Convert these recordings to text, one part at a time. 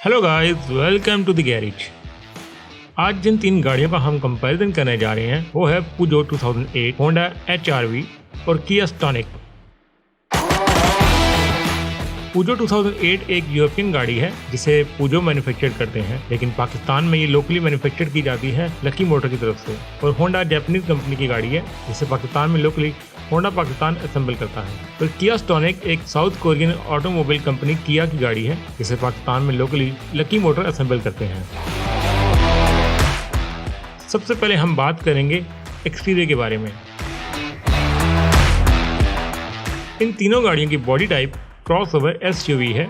Hello guys, welcome to the garage. आज जिन तीन गाड़ियों का हम कंपैरिजन करने जा रहे हैं वो है पुजो 2008, होंडा HR-V और किया स्टॉनिक। पुजो 2008 एक यूरोपियन गाड़ी है जिसे पुजो मैन्युफैक्चर करते हैं, लेकिन पाकिस्तान में ये लोकली मैन्युफैक्चर की जाती है लकी मोटर की तरफ से। और होंडा जापानीज कंपनी की गाड़ी है जिसे पाकिस्तान में लोकली होंडा पाकिस्तान असेंबल करता है। और किया स्टॉनिक एक साउथ कोरियन ऑटोमोबाइल कंपनी किया की गाड़ी है जिसे पाकिस्तान में लोकली लकी मोटर असेंबल करते हैं। सबसे पहले हम बात करेंगे एक्सटीरियर के बारे में। इन तीनों गाड़ियों की बॉडी टाइप क्रॉसओवर SUV है।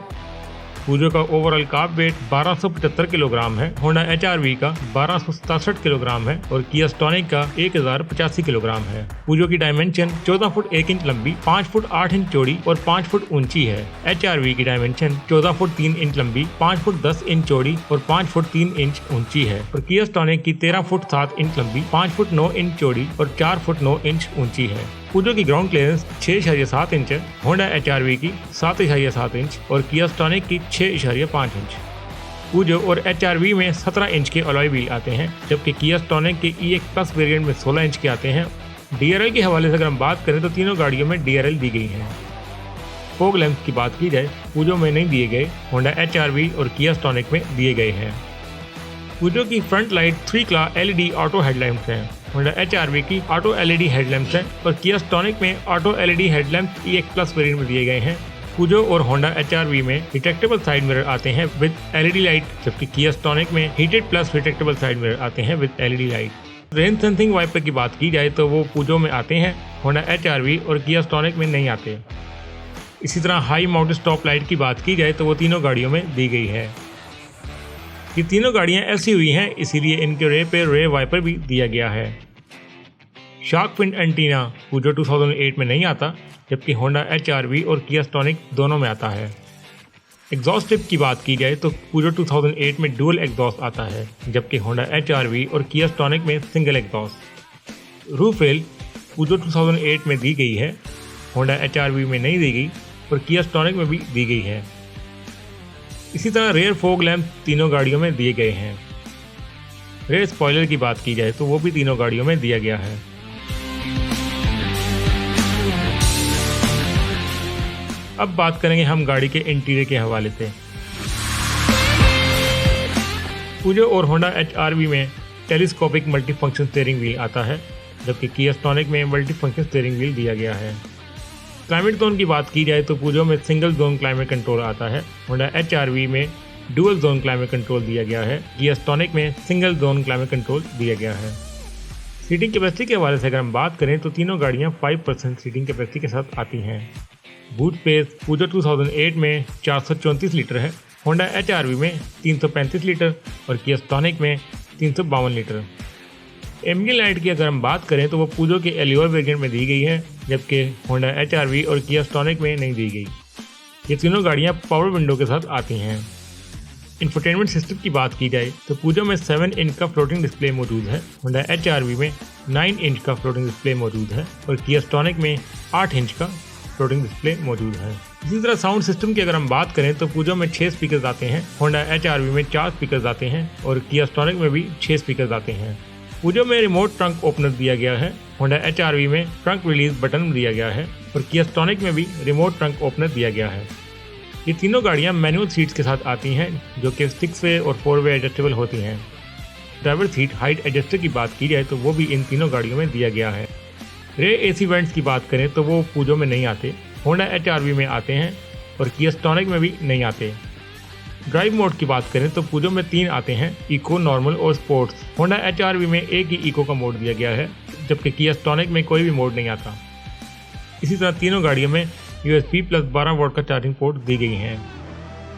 पुजो का ओवरऑल कार वेट 1275 किलोग्राम है, होंडा HR-V का 1267 किलोग्राम है और किया स्टॉनिक का 1085 किलोग्राम है। पुजो की डायमेंशन 14 फुट 1 इंच लंबी, 5 फुट 8 इंच चौड़ी और 5 फुट ऊंची है। HR-V की डायमेंशन 14 फुट 3 इंच लंबी, 5 फुट 10 इंच चौड़ी और 5 फुट 3 इंच ऊंची है। और किया स्टॉनिक की 13 फुट 7 इंच लंबी, 5 फुट 9 इंच चौड़ी और 4 फुट 9 इंच ऊंची है। पुजो की ग्राउंड क्लियरेंस 6.7 इंच है, होंडा HR-V की 7.7 इंच और किया स्टॉनिक की 6.5 इंच। पुजो और HR-V में 17 इंच के अलॉय व्हील आते हैं, जबकि किया स्टॉनिक के EX प्लस वेरिएंट में 16 इंच के आते हैं। DRL के हवाले से अगर हम बात करें तो तीनों गाड़ियों में DRL दी गई है। फोग लैंप की बात की जाए, पुजो में नहीं दिए गए, होंडा HR-V और किया स्टॉनिक में दिए गए हैं। पुजो की front light 3 class LED auto headlamps हैं, होंडा HR-V की ऑटो LED हेडलैम्प्स हैं और किया स्टॉनिक में auto LED headlamps EX plus variant में दिए गए हैं। पुजो और होंडा HR-V में रिट्रैक्टेबल साइड मिरर आते हैं विद LED लाइट, जबकि किया स्टॉनिक में heated plus retractable side mirror आते हैं with LED light. Rain sensing wiper की बात की जाए तो वो पुजो में आते हैं, होंडा HR-V और किया स्टॉनिक में नहीं आते। इसी तरह हाई माउंटेड स्टॉप लाइट की बात की जाए तो वो तीनों गाड़ियों में दी गई है। ये तीनों गाड़ियां SUV हैं, इसीलिए इनके रे पे रे वाइपर भी दिया गया है। शार्क फिन एंटीना पुजो 2008 में नहीं आता, जबकि होंडा HR-V और किया स्टॉनिक दोनों में आता है। एग्जॉस्ट टिप की बात की जाए तो पुजो 2008 में डुअल एग्जॉस्ट आता है, जबकि होंडा HR-V और किया स्टॉनिक में सिंगल एग्जॉस्ट। रूफ रेल पुजो 2008 में दी गई है, होंडा HR-V में नहीं दी गई और किया स्टॉनिक में भी दी गई है। इसी तरह रेयर फोग लैंप तीनों गाड़ियों में दिए गए हैं। रेयर स्पॉइलर की बात की जाए तो वो भी तीनों गाड़ियों में दिया गया है। अब बात करेंगे हम गाड़ी के इंटीरियर के हवाले से। पुजो और होंडा HR-V में टेलीस्कोपिक मल्टीफंक्शन स्टीयरिंग व्हील आता है, जबकि किया स्टॉनिक में मल्टीफंक्शन स्टीयरिंग व्हील दिया गया है। क्लाइमेट जोन की बात की जाए तो पुजो में सिंगल जोन क्लाइमेट कंट्रोल आता है, होंडा HR-V में डुअल जोन क्लाइमेट कंट्रोल दिया गया है, किया स्टॉनिक में सिंगल जोन क्लाइमेट कंट्रोल दिया गया है। सीटिंग कैपेसिटी के हवाले से अगर हम बात करें तो तीनों गाड़ियां 5% सीटिंग कैपेसिटी के साथ आती हैं। बूट स्पेस पुजो 2008 में 434 लीटर है, होंडा HR-V में 335 लीटर और किया स्टॉनिक में 352 लीटर। एम्बिएंट लाइट की अगर हम बात करें तो वो पुजो के एलियोर वेरिएंट में दी गई है, जबकि होंडा HR-V और किया स्टॉनिक में नहीं दी गई। ये तीनों गाड़ियां पावर विंडो के साथ आती हैं। इंफोटेनमेंट सिस्टम की बात की जाए तो पुजो में 7 इंच का फ्लोटिंग डिस्प्ले मौजूद है, होंडा HR-V में 9 इंच का फ्लोटिंग डिस्प्ले मौजूद है और किया स्टॉनिक में 8 इंच का फ्लोटिंग डिस्प्ले मौजूद है। इसी तरह साउंड सिस्टम की अगर हम बात करें तो पुजो में 6 स्पीकर्स आते हैं, होंडा HR-V में 4 स्पीकर्स आते हैं और किया स्टॉनिक में भी 6 स्पीकर्स आते हैं। पुजो में रिमोट ट्रंक ओपनर दिया गया है, होंडा HR-V में ट्रंक रिलीज बटन दिया गया है और किया स्टॉनिक में भी रिमोट ट्रंक ओपनर दिया गया है। ये तीनों गाड़ियां मैनुअल सीट्स के साथ आती हैं, जो कि 6 वे और 4 वे एडजस्टेबल होती हैं। ड्राइवर सीट हाइट एडजस्टर की बात की जाए तो वो भी इन तीनों गाड़ियों में दिया गया है। रेयर AC वेंट्स की बात करें तो वो पुजो में नहीं आते, होंडा HR-V में आते हैं और किया स्टॉनिक में भी नहीं आते। ड्राइव मोड की बात करें तो पुजो में 3 आते हैं, इको, नॉर्मल और स्पोर्ट्स। होंडा HR-V में एक ही इको का मोड दिया गया है, जबकि किया स्टॉनिक में कोई भी मोड नहीं आता। इसी तरह तीनों गाड़ियों में USB प्लस 12 वोल्ट का चार्जिंग पोर्ट दी गई हैं।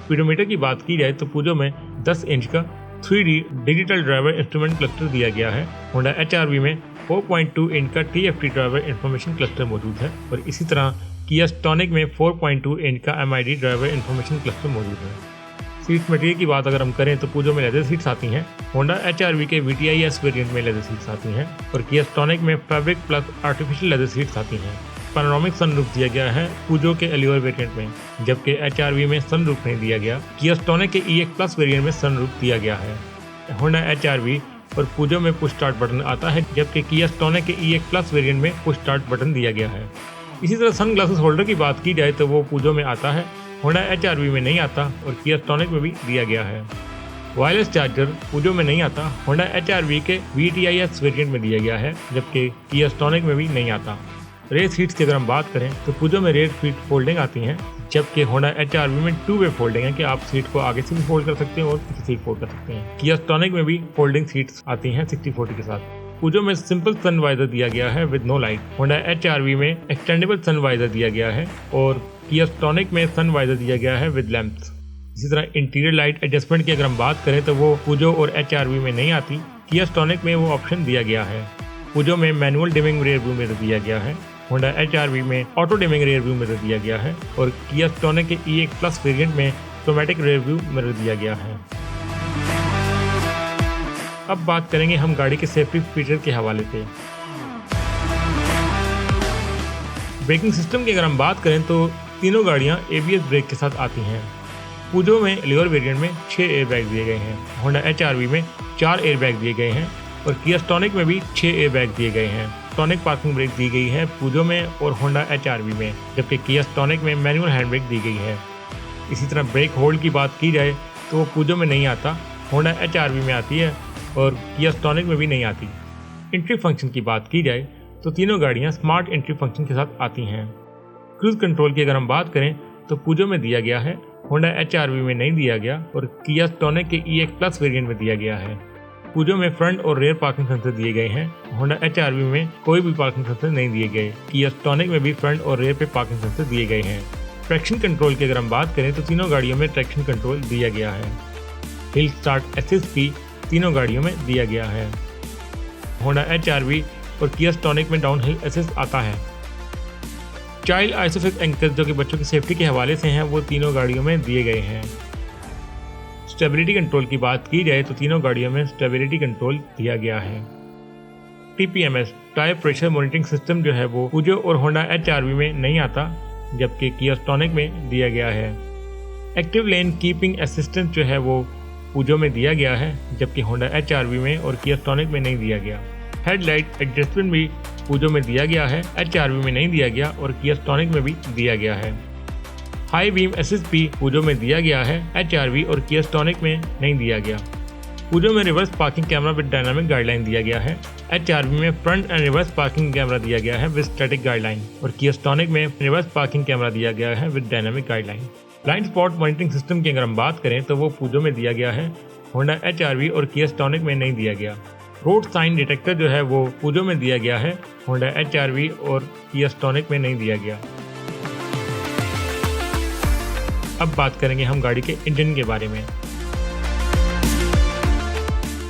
स्पीडोमीटर की बात की जाए तो पुजो में 10 इंच का 3D digital driver instrument cluster दिया गया है, होंडा HR-V में 4.2 इंच का TFT ड्राइवर इंफॉर्मेशन क्लस्टर मौजूद है और इसी तरह किया स्टॉनिक में 4.2 इंच का MID ड्राइवर इंफॉर्मेशन क्लस्टर मौजूद है। सीट मटेरियल की बात अगर हम करें तो पुजो में लेदर सीट्स आती हैं, होंडा HR-V के VTIS वेरिएंट में लेदर सीट्स आती हैं और किया स्टॉनिक में fabric plus artificial leather seats आती हैं। पैनोरामिक सनरूफ दिया गया है पूजो के एलियोर वेरिएंट में, जबकि HRV में सनरूफ नहीं दिया गया। किया स्टॉनिक के EX प्लस वेरिएंट में सनरूफ दिया गया है। होंडा HRV और पूजो में पुश स्टार्ट बटन आता है, जबकि किया स्टॉनिक के EX प्लस वेरिएंट में पुश स्टार्ट बटन दिया गया है। इसी तरह सन ग्लासेस होल्डर की बात की जाए तो वो पूजो में आता है, होंडा HRV में नहीं आता और किया स्टॉनिक में भी दिया गया है। वायरलेस चार्जर पूजो में नहीं आता, होंडा HRV के VTIS वेरिएंट में दिया गया है, जबकि किया स्टॉनिक में भी नहीं आता। रेयर सीट्स की अगर हम बात करें तो पूजो में रेयर सीट फोल्डिंग आती हैं, जबकि होंडा HRV में 2 वे फोल्डिंग है कि आप सीट को आगे से भी फोल्ड कर सकते हैं और पीछे से भी फोल्ड कर सकते हैं। किया स्टॉनिक में भी फोल्डिंग सीट्स आती हैं 60/40 के साथ। पूजो में सिंपल सन वाइजर दिया गया है with no light, Honda HRV में एक्सटेंडेबल सन वाइजर दिया गया है और किया स्टॉनिक में सन वाइजर दिया गया है विद लैंप्स। इसी तरह इंटीरियर लाइट एडजस्टमेंट की अगर हम बात करें तो वो पूजो और HRV में नहीं आती, किया स्टॉनिक में वो ऑप्शन दिया गया है। पूजो में manual dimming rear view mirror दिया गया है, होंडा HRV में auto dimming rear view mirror दिया गया है और किया स्टॉनिक के EX प्लस वेरिएंट में ऑटोमेटिक रेयर व्यू मिरर दिया गया है। अब बात करेंगे हम गाड़ी के सेफ्टी फीचर के हवाले से। ब्रेकिंग सिस्टम की अगर हम बात करें तो तीनों गाड़ियां ABS ब्रेक के साथ आती हैं। पूजो में एलियोर वेरिएंट में 6 एयरबैग दिए गए हैं, होंडा HRV में 4 एयरबैग दिए गए हैं और किया स्टॉनिक में भी 6 एयरबैग दिए गए हैं। स्टॉनिक पार्किंग ब्रेक दी गई है पूजो में और होंडा HRV में, जबकि किया स्टॉनिक में मैनुअल हैंड ब्रेक दी गई है। इसी तरह ब्रेक होल्ड की बात की जाए तो वो पूजो में नहीं आता, होंडा HRV में आती है और किया स्टॉनिक में भी नहीं आती। एंट्री फंक्शन की बात की जाए तो तीनों गाड़ियां स्मार्ट एंट्री फंक्शन के साथ आती हैं। क्रूज कंट्रोल की अगर हम बात करें तो पूजो में दिया गया है, होंडा HRV में नहीं दिया गया और किया स्टॉनिक के EX प्लस वेरिएंट में दिया गया है। पूजो में फ्रंट और रेयर पार्किंग सेंसर दिए गए हैं, होंडा HRV में कोई भी पार्किंग सेंसर नहीं दिए गए। किया स्टॉनिक में भी फ्रंट और रेयर पे पार्किंग सेंसर दिए गए हैं। ट्रैक्शन कंट्रोल की अगर हम बात करें तो तीनों गाड़ियों में ट्रैक्शन कंट्रोल दिया गया है। हिल स्टार्ट असिस्ट भी तीनों गाड़ियों में दिया गया है। होंडा HRV और किया स्टॉनिक में डाउन हिल असिस्ट आता है। चाइल्ड आइसोफिक्स एंकर्स जो कि बच्चों की सेफ्टी के हवाले से हैं वो तीनों गाड़ियों में दिए गए हैं। स्टेबिलिटी कंट्रोल की बात की जाए तो तीनों गाड़ियों में स्टेबिलिटी कंट्रोल दिया गया है। TPMS tyre pressure monitoring system जो है वो पूजो और होंडा HRV में नहीं आता, जबकि किया स्टॉनिक में दिया गया है। एक्टिव लेन कीपिंग असिस्टेंस जो है वो पूजो में दिया गया है, जबकि होंडा HRV में और किया स्टॉनिक में नहीं दिया गया। हेडलाइट एडजस्टमेंट भी पूजो में दिया गया है, HRV में नहीं दिया गया और किया स्टॉनिक में भी दिया गया है। हाई बीम असिस्ट भी पूजो में दिया गया है, HRV और किया स्टॉनिक में नहीं दिया गया। पूजो में reverse parking camera with dynamic guideline दिया गया है, HRV में front end reverse parking camera दिया गया है विद स्टैटिक गाइडलाइन और किया स्टॉनिक में रिवर्स पार्किंग कैमरा दिया गया है with dynamic guideline. Blind spot monitoring system की अगर हम बात करें तो वो पूजो में दिया गया है, होंडा HRV और किया स्टॉनिक में नहीं दिया गया। रोड साइन डिटेक्टर जो है वो पूजो में दिया गया है, होंडा HRV और किया स्टॉनिक में नहीं दिया गया। अब बात करेंगे हम गाड़ी के इंजन के बारे में।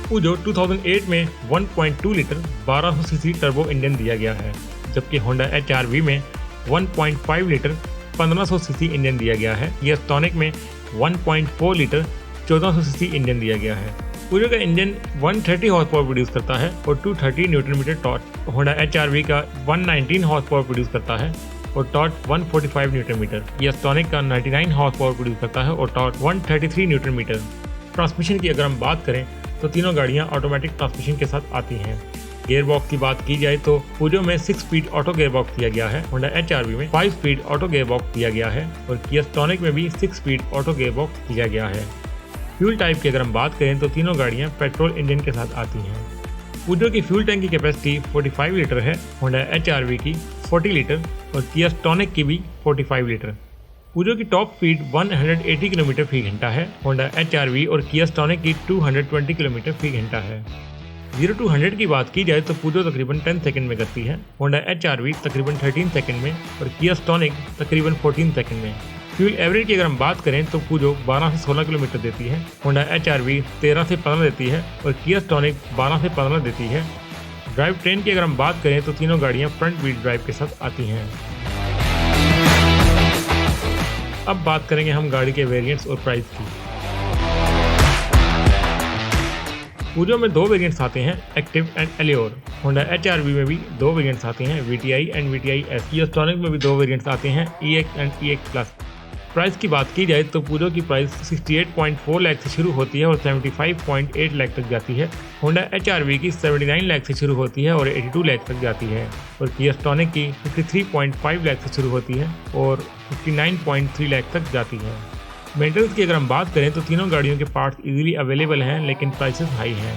पूजो 2008 में 1.2 लीटर 1200 सीसी टर्बो इंजन दिया गया है, जबकि होंडा HRV में 1.5 लीटर 1500 सीसी इंजन दिया गया है। किया स्टॉनिक में 1.4 लीटर 1400 सीसी इंजन दिया गया है। पूजो का इंजन 130 हॉर्स पावर प्रोड्यूस करता है और 230 newton metre torque. Honda HRV का 119 हॉर्स पावर प्रोड्यूस करता है और टॉर्क 145 न्यूटन मीटर। किया स्टॉनिक का 99 हॉर्स पावर प्रोड्यूस करता है और टॉर्क 133 न्यूटन मीटर। ट्रांसमिशन की अगर हम बात करें तो तीनों गाड़ियां ऑटोमेटिक ट्रांसमिशन के साथ आती हैं। गियर बॉक्स की बात की जाए तो पूजो में 6 स्पीड ऑटो गियर बॉक्स दिया गया है, होंडा HRV में 5 स्पीड ऑटो गियर बॉक्स दिया गया है और किया स्टॉनिक में भी 6 स्पीड ऑटो गियर बॉक्स दिया गया है। फ्यूल टाइप की अगर हम बात करें तो तीनों गाड़ियां पेट्रोल इंजन के साथ आती हैं। पूजो की फ्यूल टैंक की कैपेसिटी 45 लीटर है, होंडा HRV की 40 लीटर और किया स्टॉनिक की भी 45 लीटर। पूजो की टॉप स्पीड 180 किलोमीटर फी घंटा है, होंडा HRV और किया स्टॉनिक की 220 किलोमीटर फी घंटा है। 0 to 100 की बात की जाए तो पूजो तकरीबन 10 सेकंड में करती है, होंडा HRV तकरीबन 13 सेकंड में और किया स्टॉनिक तकरीबन 14 सेकंड में। फ्यूल एवरेज की अगर हम बात करें तो पूजो 12 से 16 किलोमीटर देती है, होंडा HRV 13 से 15 देती है और किया स्टॉनिक 12 से 15 देती है। ड्राइव ट्रेन की अगर हम बात करें तो तीनों गाड़ियां फ्रंट व्हील ड्राइव के साथ आती हैं। अब बात करेंगे हम गाड़ी के वेरिएंट्स और प्राइस की। पूजो में 2 वेरिएंट्स आते हैं, एक्टिव एंड एलियोर। होंडा HR-V में भी 2 वेरिएंट्स आते हैं, VTI एंड VTI S। किया स्टॉनिक में भी 2 वेरिएंट्स आते हैं, EX and EX plus. Price की बात की जाए तो पूजो की प्राइस 68.4 लाख से शुरू होती है और 75.8 लाख तक जाती है। होंडा HR-V की 79 लाख से शुरू होती है और 82 लाख तक जाती है और किया स्टॉनिक की 53.5 लाख से शुरू होती है और 59.3 लाख तक जाती है। मेंटेनेंस की अगर हम बात करें तो तीनों गाड़ियों के पार्ट्स इजीली अवेलेबल हैं, लेकिन प्राइसेस हाई हैं।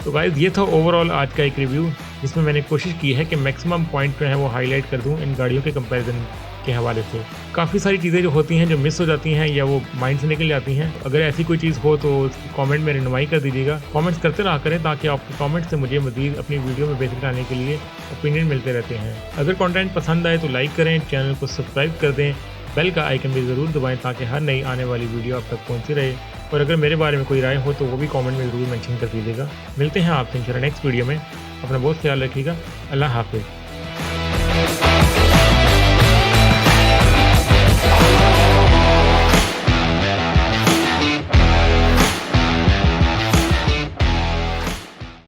तो गाइस, ये था ओवरऑल आज का एक रिव्यू, जिसमें मैंने कोशिश की है कि मैक्सिमम पॉइंट जो है वो हाईलाइट कर दूं इन गाड़ियों के कंपैरिजन के हवाले से। काफ़ी सारी चीज़ें जो होती हैं जो मिस हो जाती हैं या वो माइंड से निकल जाती हैं। अगर ऐसी कोई चीज़ हो तो कमेंट में रहनुमाई कर दीजिएगा। कमेंट्स करते रहा करें ताकि आपके कमेंट से मुझे मज़ीद अपनी वीडियो में बेहतर लाने के लिए ओपिनियन मिलते रहते हैं। अगर कंटेंट पसंद आए तो लाइक करें, चैनल को सब्सक्राइब कर दें, बेल का आइकन भी ज़रूर दबाएं ताकि हर नई आने वाली वीडियो आप तक पहुँचती रहे। और अगर मेरे बारे में कोई राय हो तो वो भी कमेंट में ज़रूर मेंशन कर दीजिएगा। मिलते हैं आपसे इंशाल्लाह नेक्स्ट वीडियो में। अपना बहुत ख्याल रखिएगा। अल्लाह हाफिज़।